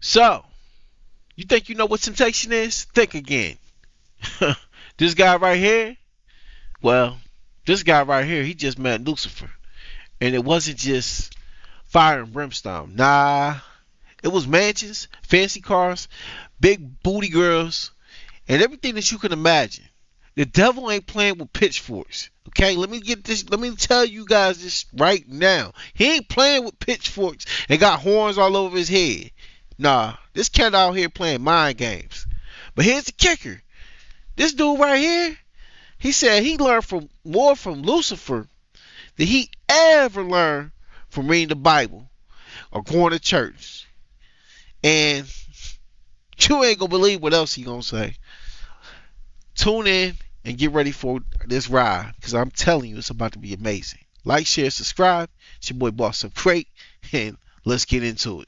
So, you think you know what temptation is? Think again. This guy right here, well, this guy right here, he just met Lucifer. And it wasn't just fire and brimstone. Nah, it was mansions, fancy cars, big booty girls, and everything that you can imagine. The devil ain't playing with pitchforks. Okay, let me get this. Let me tell you guys this right now. He ain't playing with pitchforks and got horns all over his head. Nah, this cat out here playing mind games. But here's the kicker. This dude right here, he said he learned more from Lucifer than he ever learned from reading the Bible or going to church. And you ain't gonna believe what else he gonna say. Tune in and get ready for this ride, because I'm telling you, it's about to be amazing. Like, share, subscribe. It's your boy Boss Up Crate, and let's get into it.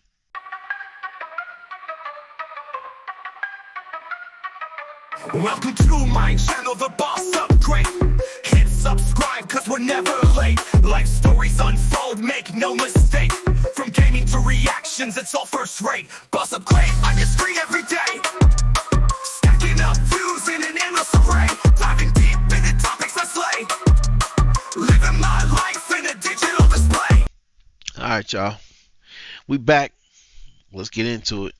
Welcome to my channel, the Boss Upgrade. Hit subscribe, cause we're never late. Life stories unfold, make no mistake. From gaming to reactions, it's all first rate. Boss Upgrade on your screen every day. Stacking up views in an endless array. Diving deep into topics I slay. Living my life in a digital display. Alright, y'all. We back. Let's get into it.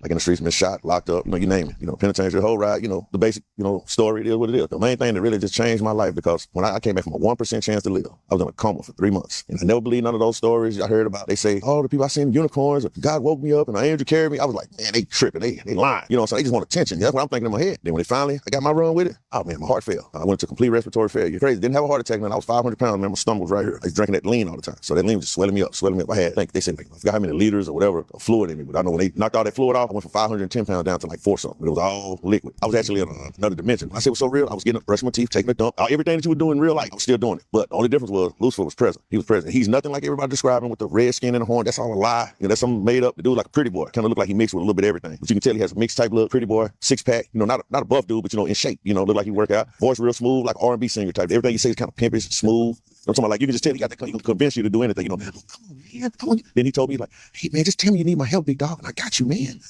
Like in the streets, been shot, locked up, you name it. Penitentiary, the whole ride, the basic, story, it is what it is. The main thing that really just changed my life, because when I came back from a 1% chance to live, I was in a coma for 3 months. And I never believed none of those stories I heard about. They say, oh, the people I seen unicorns, or God woke me up and an angel carried me. I was like, man, they tripping, they lying. So they just want attention. That's what I'm thinking in my head. Then when I got my run with it, oh man, my heart failed. I went to complete respiratory failure. Crazy, didn't have a heart attack, man. I was 500 pounds, man. My stomach was right here. I was drinking that lean all the time. So that lean was just swelling me up. I think they said, I forgot how many liters or whatever of fluid in me, but I know when they knocked all that fluid off, I went from 510 pounds down to like 4 something. But it was all liquid. I was actually in another dimension. When I said it was so real, I was getting up, brushing my teeth, taking a dump. Everything that you were doing in real life, I was still doing it. But the only difference was Lucifer was present. He was present. He's nothing like everybody describing with the red skin and the horn. That's all a lie. That's something made up. The dude like a pretty boy. Kind of look like he mixed with a little bit of everything. But you can tell he has a mixed type look, pretty boy, 6-pack. Not a buff dude, but in shape. Look like he work out. Voice real smooth, like R&B singer type. Everything he says is kind of pimpish, smooth. I'm talking about, like, you can just tell he got that, he can convince you to do anything, come on, man, come on. Then he told me, like, hey, man, just tell me you need my help, big dog, and I got you, man.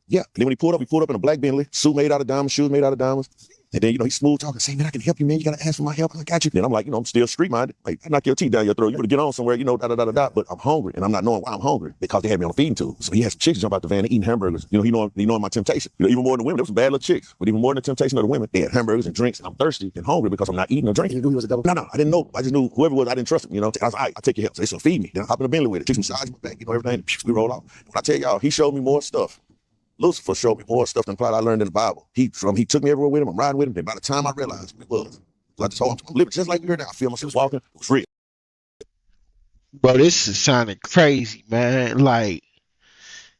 Yeah. And then when he pulled up in a black Bentley, suit made out of diamonds, shoes made out of diamonds. And then, he's smooth talking, say, man, I can help you, man. You got to ask for my help. I got you. Then I'm like, I'm still street-minded. Like, I knock your teeth down your throat. You better get on somewhere, da-da-da-da-da. But I'm hungry, and I'm not knowing why I'm hungry, because they had me on a feeding tube. So he had some chicks jump out the van and eating hamburgers. He knowing my temptation. Even more than the women, there was some bad little chicks. But even more than the temptation of the women, they had hamburgers and drinks, and I'm thirsty and hungry because I'm not eating or drinking. He was a devil. No, I didn't know. I just knew whoever it was, I didn't trust him, I was like, all right, I'll take your help. So they said, feed me. Then I hop in the Bentley with it. Took some sides my back, everything. We roll off. When I tell y'all, he showed me more stuff. Lucifer showed me more stuff than probably I learned in the Bible. He took me everywhere with him. I'm riding with him. And by the time I realized what it was, I just told him, I'm living just like you're now. I feel myself walking. It was real. Bro, this is sounding crazy, man. Like,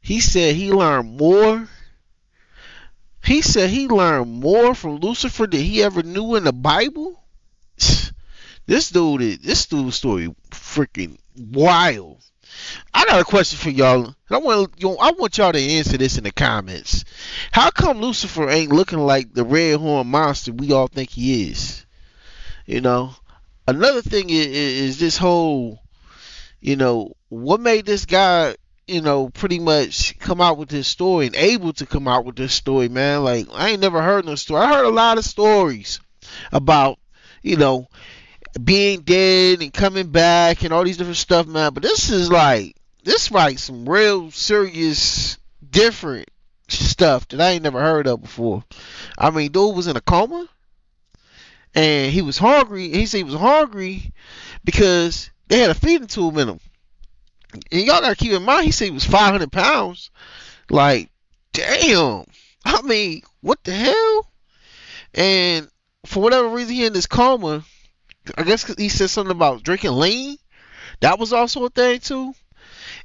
he said he learned more. He said he learned more from Lucifer than he ever knew in the Bible. This dude's story freaking wild. I got a question for y'all. I want y'all to answer this in the comments. How come Lucifer ain't looking like the red horn monster we all think he is? Another thing is this whole, what made this guy, pretty much come out with this story and able to come out with this story, man. Like, I ain't never heard no story. I heard a lot of stories about, being dead and coming back and all these different stuff, man. But this is like some real serious, different stuff that I ain't never heard of before. I mean, dude was in a coma and he was hungry. He said he was hungry because they had a feeding tube in him. And y'all gotta keep in mind, he said he was 500 pounds. Like, damn. I mean, what the hell? And for whatever reason, he in this coma. I guess he said something about drinking lean. That was also a thing too.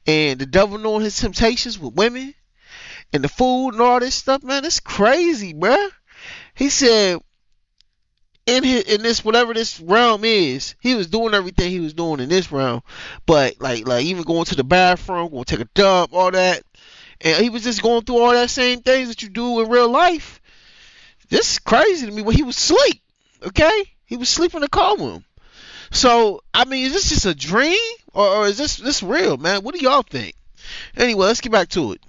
And the devil knowing his temptations with women and the food and all this stuff, man. It's crazy, bruh. He said in this, whatever this realm is, he was doing everything he was doing in this realm. But like even going to the bathroom, going to take a dump, all that. And he was just going through all that same things that you do in real life. This is crazy to me. When he was asleep, okay? He was sleeping in a coma. So, I mean, is this just a dream? Or is this real, man? What do y'all think? Anyway, let's get back to it.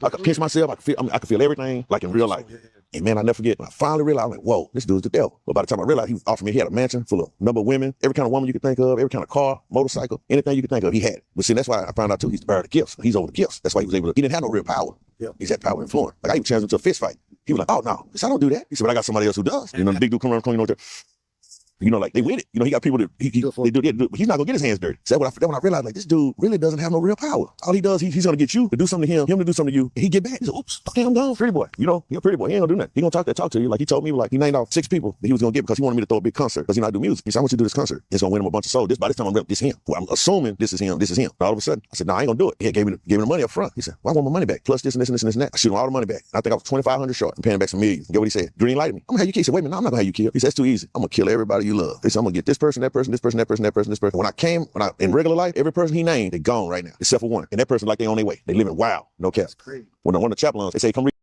I could pinch myself. I could feel everything like in real life. And man, I never forget. When I finally realized, I'm like, whoa, this dude's the devil. But by the time I realized, he was offering me, he had a mansion full of number of women, every kind of woman you could think of, every kind of car, motorcycle, anything you could think of, he had it. But see, that's why I found out too, he's the bearer of the gifts. He's over the gifts. That's why he was able to, he didn't have no real power. Yeah. He's had power and influence. Like I even challenged him to a fist fight. He was like, oh no, I don't do that. He said, but I got somebody else who does. You know, the big dude come around, like they with it. You know, he got people that they do, but he's not gonna get his hands dirty. So that's when I realized, like, this dude really doesn't have no real power. All he does, he's gonna get you to do something to him to do something to you, and he get back. He said, oops, okay, I'm done. Pretty boy. You know, he's a pretty boy. He ain't gonna do nothing. He gonna talk to you. Like he told me, like he named off 6 people that he was gonna get because he wanted me to throw a big concert because he know I do music. He said, I want you to do this concert. It's gonna win him a bunch of souls. By this time this him. Well, I'm assuming this is him. And all of a sudden, I said, no, I ain't gonna do it. He gave me the money up front. He said, well, I want my money back. Plus this and this and this and this and that. I shoot him all the money back. And I think I was $2,500 short and paying back some millions. Get what he said? Green lighted me. I'm gonna have you kill. He said, wait a minute, no, I'm not gonna have you kill. He said, it's too easy. I'm gonna kill everybody you love. He said, I'm gonna get this person, that person, this person, that person, that person, this person. When I in regular life, every person he named, they gone right now, except for one. And that person, like they on their way. They living wild, no cap. When one of the chaplains, they say, come read.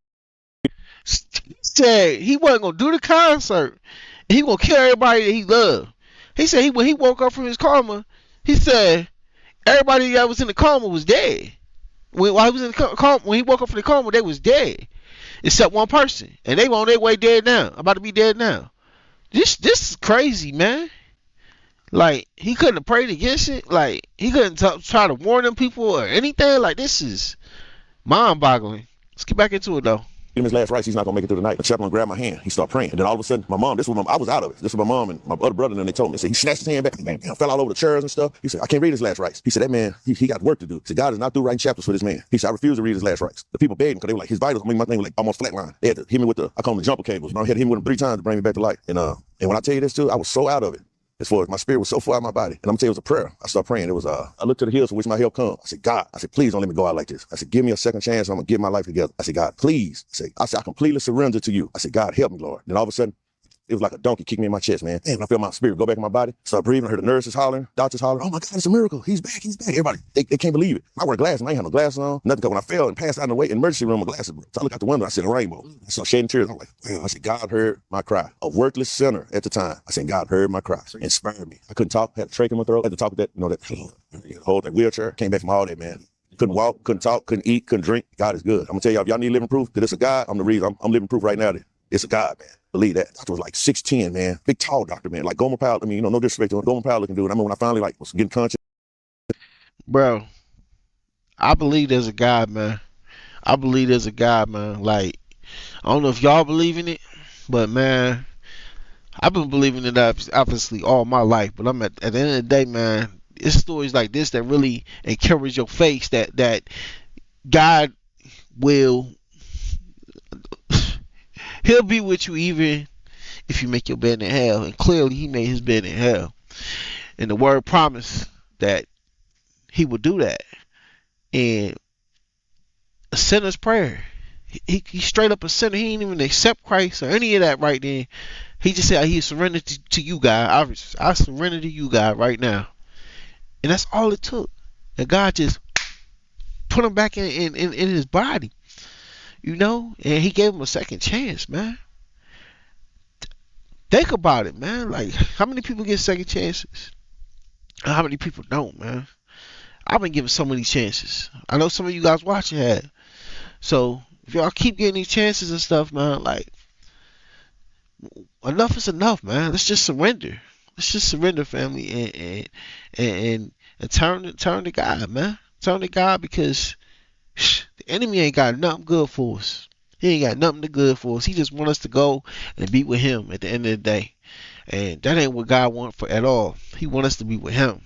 He said he wasn't gonna do the concert. He gonna kill everybody that he loved. He said when he woke up from his coma, he said everybody that was in the coma was dead. While he was in the coma, when he woke up from the coma, they was dead, except one person, and they were on their way dead now, about to be dead now. This is crazy, man. Like, he couldn't have prayed against it. Like, he couldn't try to warn them people or anything. Like, this is mind-boggling. Let's get back into it, though. Him his last rites, he's not gonna make it through the night. The chaplain grabbed my hand. He started praying. And then all of a sudden, my mom, I was out of it. This was my mom and my other brother, and then they told me. They said he snatched his hand back, bam, bam, fell all over the chairs and stuff. He said, I can't read his last rites. He said, that man, he got work to do. He said, God is not through writing chapters for this man. He said, I refuse to read his last rites. The people begged him because they were like, his vitals, my thing was like almost flatline. They had to hit me with I call them the jumper cables. You know, I had to hit him with them 3 times to bring me back to life. And when I tell you this too, I was so out of it. As far as my spirit was so far out of my body. And I'm telling you, it was a prayer. I started praying. It was, I looked to the hills from which my help come. I said, God, please don't let me go out like this. I said, give me a second chance. I'm going to get my life together. I said, God, please. I said, I completely surrender to you. I said, God, help me, Lord. Then all of a sudden, it was like a donkey kicked me in my chest, man. Damn, I felt my spirit go back in my body. Started breathing. I heard the nurses hollering, doctors hollering. Oh my God, it's a miracle. He's back. Everybody, they can't believe it. I wear glasses. I ain't had no glasses on. Nothing. Because when I fell and passed out in the emergency room, my glasses broke. So I look out the window. I see a rainbow. I saw shedding tears. I'm like, wow. I said, God heard my cry. A worthless sinner at the time. I said, God heard my cry. Inspired me. I couldn't talk. Had a trach in my throat. Had to talk with that, hold that wheelchair. Came back from all that, man. Couldn't walk, couldn't talk, couldn't eat, couldn't drink. God is good. I'm gonna tell y'all, if y'all need living proof that it's a God, I'm the reason. I'm living proof right now that it's a God, man. Believe that. Doctor was like 6'10", man. Big, tall doctor, man. Like Gomer Powell. I mean, no disrespect to him. Gomer Powell looking dude. I mean, when I finally was getting conscious. Bro, I believe there's a God, man. I believe there's a God, man. Like, I don't know if y'all believe in it, but man, I've been believing it obviously all my life. But I'm at the end of the day, man, it's stories like this that really encourage your faith that God will. He'll be with you even if you make your bed in hell. And clearly he made his bed in hell. And the word promised that he would do that. And a sinner's prayer. He straight up a sinner. He didn't even accept Christ or any of that right then. He just said he surrendered to you, God. I surrender to you, God, right now. And that's all it took. And God just put him back in his body. You know, and he gave him a second chance, man. Think about it, man. Like, how many people get second chances? And how many people don't, man? I've been given so many chances. I know some of you guys watching had. So, if y'all keep getting these chances and stuff, man, like, enough is enough, man. Let's just surrender. Let's just surrender, family, and turn to God, man. Turn to God because the enemy ain't got nothing good for us. He ain't got nothing good for us. He just want us to go and be with him at the end of the day. And that ain't what God wants for at all. He want us to be with him.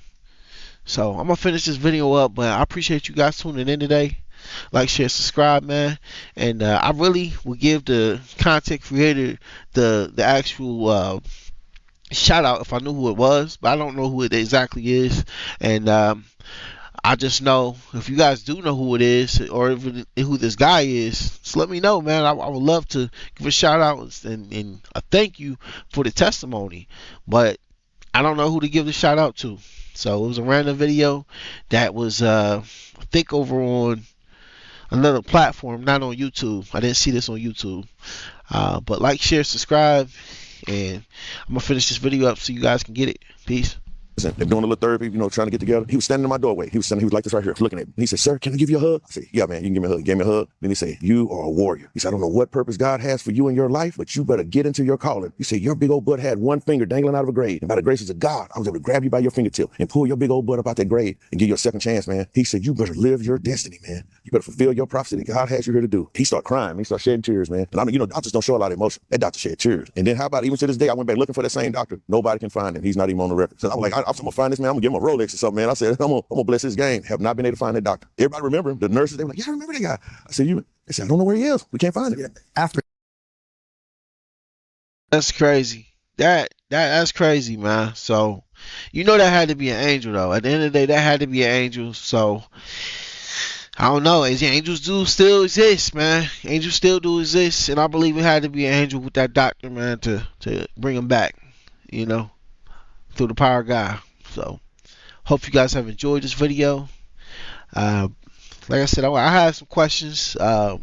So I'm gonna finish this video up, but I appreciate you guys tuning in today. Like, share, subscribe, man. And I really will give the content creator the actual shout out if I knew who it was, but I don't know who it exactly is. And I just know if you guys do know who it is or who this guy is, just let me know, man. I would love to give a shout out and a thank you for the testimony, but I don't know who to give the shout out to. So it was a random video that was I think over on another platform, not on YouTube. I didn't see this on YouTube. But like, share, subscribe, and I'm gonna finish this video up so you guys can get it. Peace. They're doing a little therapy, trying to get together. He was standing in my doorway. He was like this right here, looking at me. He said, "Sir, can I give you a hug?" I said, "Yeah, man, you can give me a hug." He gave me a hug. Then he said, "You are a warrior." He said, "I don't know what purpose God has for you in your life, but you better get into your calling." He said, "Your big old butt had one finger dangling out of a grave. And by the graces of God, I was able to grab you by your fingertip and pull your big old butt up out that grave and give you a second chance, man." He said, "You better live your destiny, man. You better fulfill your prophecy that God has you here to do." He started crying. He started shedding tears, man. And doctors don't show a lot of emotion. That doctor shed tears. And then how about even to this day, I went back looking for that same doctor. Nobody can find him. He's not even on the record. So I'm like, I'm gonna find this man. I'm gonna give him a Rolex or something, man. I said, I'm gonna bless his game. Have not been able to find that doctor. Everybody remember him. The nurses, they were like, "Yeah, I remember that guy." I said, They said, "I don't know where he is. We can't find him." After That's crazy. That's crazy, man. So, that had to be an angel, though. At the end of the day, that had to be an angel. So, I don't know. Angels do still exist, man. Angels still do exist, and I believe it had to be an angel with that doctor, man, to bring him back, through the power of God. So, hope you guys have enjoyed this video. Like I said, I have some questions, that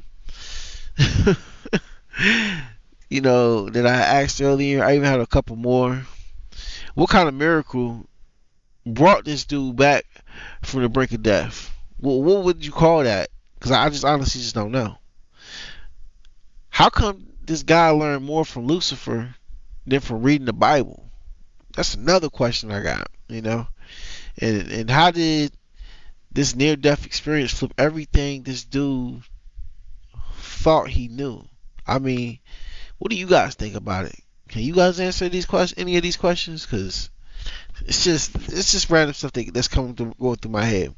I asked earlier. I even had a couple more. What kind of miracle brought this dude back from the brink of death? What would you call that? Because I just honestly just don't know. How come this guy learned more from Lucifer than from reading the Bible? That's another question I got, And how did this near-death experience flip everything this dude thought he knew? I mean, what do you guys think about it? Can you guys answer any of these questions? Because it's just random stuff that's going through my head.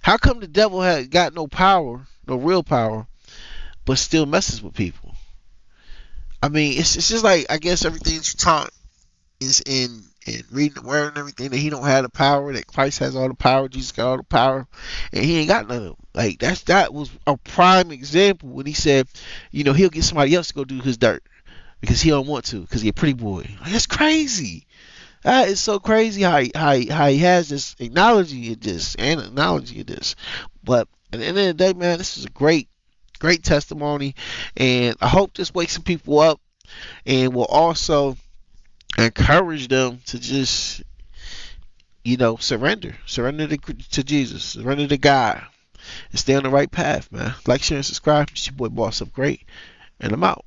How come the devil had got no power, no real power, but still messes with people? I mean, it's just like, I guess everything that you taught is in reading the word and everything, that he don't have the power, that Christ has all the power, Jesus got all the power, and he ain't got none of them. Like, that was a prime example when he said, he'll get somebody else to go do his dirt because he don't want to, because he a pretty boy. Like, that's crazy. That is so crazy how he has this analogy of this. But at the end of the day, man, this is a great testimony, and I hope this wakes some people up and will also encourage them to just, surrender to Jesus, surrender to God, and stay on the right path, man. Like, share, and subscribe. It's your boy Boss Up Great, and I'm out.